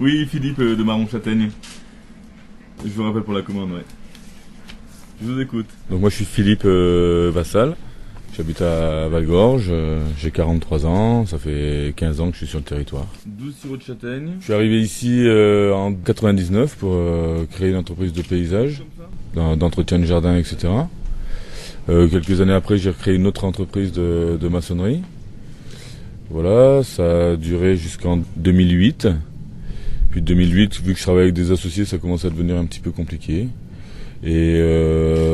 Oui, Philippe de Marron Châtaigne. Je vous rappelle pour la commande, ouais. Je vous écoute. Donc moi je suis Philippe Vassal, j'habite à Valgorge, j'ai 43 ans, ça fait 15 ans que je suis sur le territoire. 12 sirops de châtaigne. Je suis arrivé ici en 99 pour créer une entreprise de paysage, d'entretien de jardin, etc. Quelques années après j'ai recréé une autre entreprise de maçonnerie. Voilà, ça a duré jusqu'en 2008. Puis 2008, vu que je travaille avec des associés, ça commence à devenir un petit peu compliqué. Et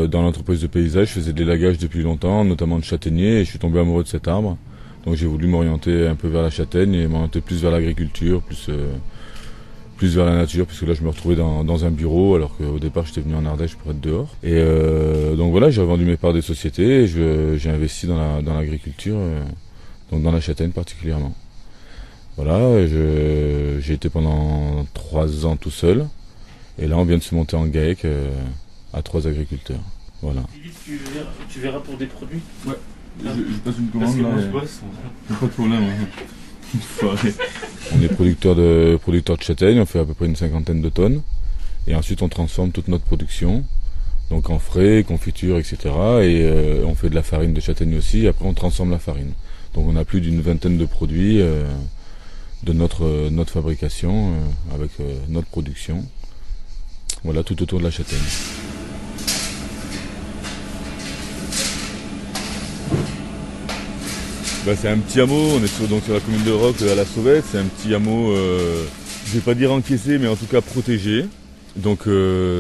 dans l'entreprise de paysage, je faisais de l'élagage depuis longtemps, notamment de châtaigniers, et je suis tombé amoureux de cet arbre. Donc j'ai voulu m'orienter un peu vers la châtaigne et m'orienter plus vers l'agriculture, plus vers la nature, puisque là je me retrouvais dans un bureau, alors qu'au départ j'étais venu en Ardèche pour être dehors. Et donc voilà, j'ai revendu mes parts des sociétés, et j'ai investi dans l'agriculture, donc dans la châtaigne particulièrement. Voilà, j'ai été pendant 3 ans tout seul, et là on vient de se monter en GAEC à 3 agriculteurs. Voilà. Philippe, tu verras pour des produits. Ouais, je passe une commande là. Pas de problème. On est producteur de châtaignes, on fait à peu près une 50aine de tonnes. Et ensuite on transforme toute notre production, donc en frais, confiture, etc. Et on fait de la farine de châtaigne aussi, et après on transforme la farine. Donc on a plus d'une vingtaine de produits de notre fabrication, avec notre production. Voilà, tout autour de la châtaigne. C'est un petit hameau, on est donc sur la commune de Roc à la Sauvette, c'est un petit hameau, je vais pas dire encaissé, mais en tout cas protégé. Donc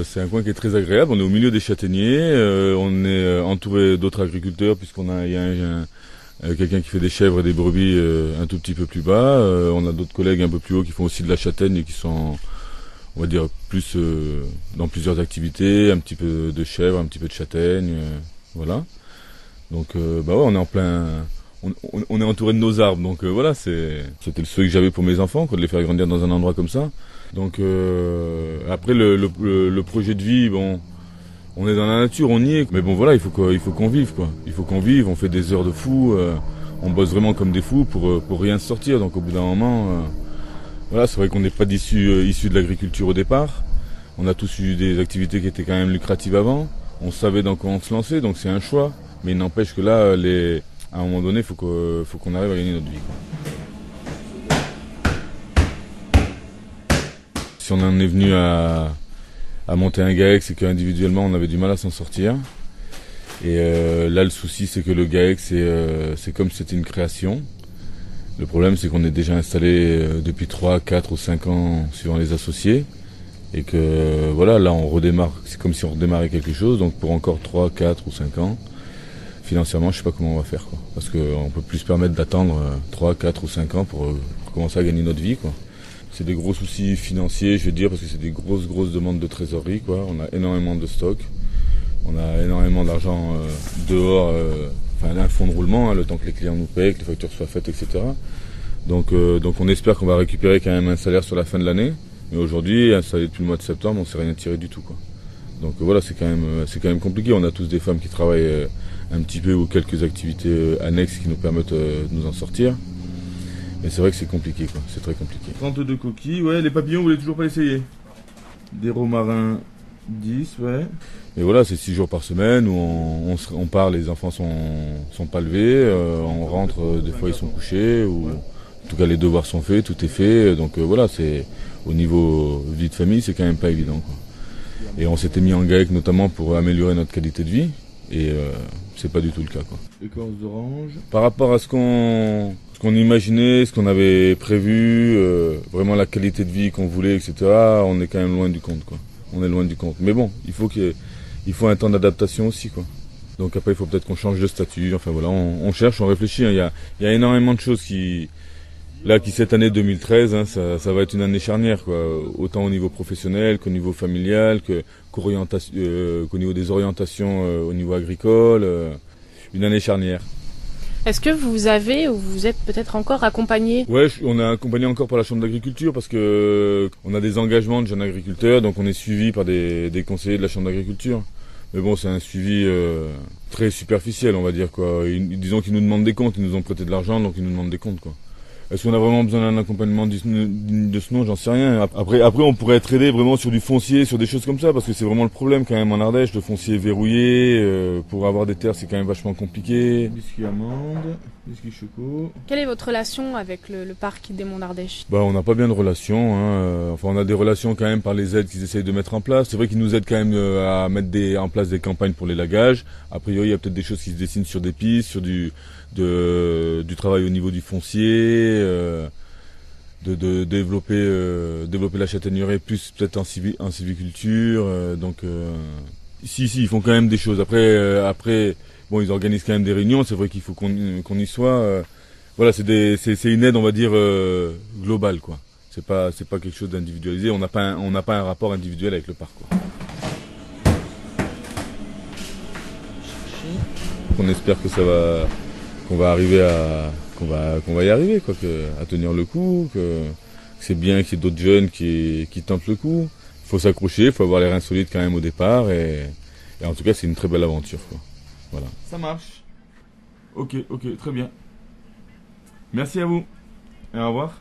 c'est un coin qui est très agréable, on est au milieu des châtaigniers, on est entouré d'autres agriculteurs il y a quelqu'un qui fait des chèvres et des brebis un tout petit peu plus bas, on a d'autres collègues un peu plus haut qui font aussi de la châtaigne et qui sont, on va dire, plus dans plusieurs activités, un petit peu de chèvre, un petit peu de châtaigne, voilà. Donc ouais, on est en plein... On est entouré de nos arbres, donc voilà, c'était le souhait que j'avais pour mes enfants, de les faire grandir dans un endroit comme ça. Donc après le projet de vie, bon, on est dans la nature, on y est, mais bon voilà, il faut qu'on vive, quoi. Il faut qu'on vive, on fait des heures de fou, on bosse vraiment comme des fous pour rien sortir. Donc au bout d'un moment, voilà, c'est vrai qu'on n'est pas issus de l'agriculture au départ. On a tous eu des activités qui étaient quand même lucratives avant. On savait dans quoi on se lançait, donc c'est un choix. Mais il n'empêche que là, à un moment donné, il faut qu'on arrive à gagner notre vie, quoi. Si on en est venu à monter un GAEC, c'est qu'individuellement, on avait du mal à s'en sortir. Et là, le souci, c'est que le GAEC, c'est comme si c'était une création. Le problème, c'est qu'on est déjà installé depuis 3, 4 ou 5 ans, suivant les associés. Et que voilà, là, on redémarre, c'est comme si on redémarrait quelque chose. Donc pour encore 3, 4 ou 5 ans, financièrement, je sais pas comment on va faire, quoi. Parce qu'on peut plus se permettre d'attendre 3, 4 ou 5 ans pour commencer à gagner notre vie, quoi. C'est des gros soucis financiers, je veux dire, parce que c'est des grosses demandes de trésorerie, quoi. On a énormément de stocks, on a énormément d'argent dehors, un fonds de roulement, le temps que les clients nous payent, que les factures soient faites, etc. Donc on espère qu'on va récupérer quand même un salaire sur la fin de l'année. Mais aujourd'hui, installé depuis le mois de septembre, on ne s'est rien tiré du tout, quoi. Donc voilà, c'est quand même compliqué. On a tous des femmes qui travaillent un petit peu ou quelques activités annexes qui nous permettent de nous en sortir. Mais c'est vrai que c'est compliqué, quoi. C'est très compliqué. 32 coquilles, ouais, les papillons, vous voulez toujours pas essayer? Des romarins 10, ouais. Et voilà, c'est 6 jours par semaine où on part, les enfants sont pas levés, on rentre, des fois ils sont couchés, ou en tout cas les devoirs sont faits, tout est fait. Donc voilà, c'est au niveau vie de famille, c'est quand même pas évident, quoi. Et on s'était mis en GAEC notamment pour améliorer notre qualité de vie, et c'est pas du tout le cas, quoi. Écorce d'orange. Par rapport à ce qu'on imaginait, ce qu'on avait prévu, vraiment la qualité de vie qu'on voulait, etc., on est quand même loin du compte, quoi. On est loin du compte. Mais bon, il faut un temps d'adaptation aussi, quoi. Donc après, il faut peut-être qu'on change de statut. Enfin voilà, on cherche, on réfléchit. Il y a énormément de choses qui cette année 2013, hein, ça va être une année charnière, quoi. Autant au niveau professionnel qu'au niveau familial, qu'au niveau des orientations au niveau agricole. Une année charnière. Est-ce que vous avez ou vous êtes peut-être encore accompagné? Ouais, on est accompagné encore par la Chambre d'agriculture parce que on a des engagements de jeunes agriculteurs, donc on est suivi par des conseillers de la Chambre d'agriculture. Mais bon, c'est un suivi très superficiel, on va dire, quoi. Disons qu'ils nous demandent des comptes, ils nous ont prêté de l'argent, donc ils nous demandent des comptes, quoi. Est-ce qu'on a vraiment besoin d'un accompagnement de ce nom? J'en sais rien. Après, on pourrait être aidé vraiment sur du foncier, sur des choses comme ça, parce que c'est vraiment le problème quand même en Ardèche. Le foncier est verrouillé. Pour avoir des terres, c'est quand même vachement compliqué. Biscuit amande, biscuit choco. Quelle est votre relation avec le parc des Monts d'Ardèche? Bah, on n'a pas bien de relations. Enfin, on a des relations quand même par les aides qu'ils essayent de mettre en place. C'est vrai qu'ils nous aident quand même à mettre en place des campagnes pour les lagages. A priori, il y a peut-être des choses qui se dessinent sur des pistes, sur du travail au niveau du foncier, de développer la châtaigneraie plus peut-être en sylviculture. Si, ils font quand même des choses. Après, bon, ils organisent quand même des réunions. C'est vrai qu'il faut qu'on y soit. Voilà, c'est une aide, on va dire, globale, quoi. C'est pas quelque chose d'individualisé. On n'a pas un rapport individuel avec le parc, quoi. On espère que qu'on va y arriver, quoi, à tenir le coup, que c'est bien qu'il y ait d'autres jeunes qui tentent le coup. Il faut s'accrocher, il faut avoir les reins solides quand même au départ, et en tout cas, c'est une très belle aventure, quoi. Voilà. Ça marche. Ok, très bien. Merci à vous. Et au revoir.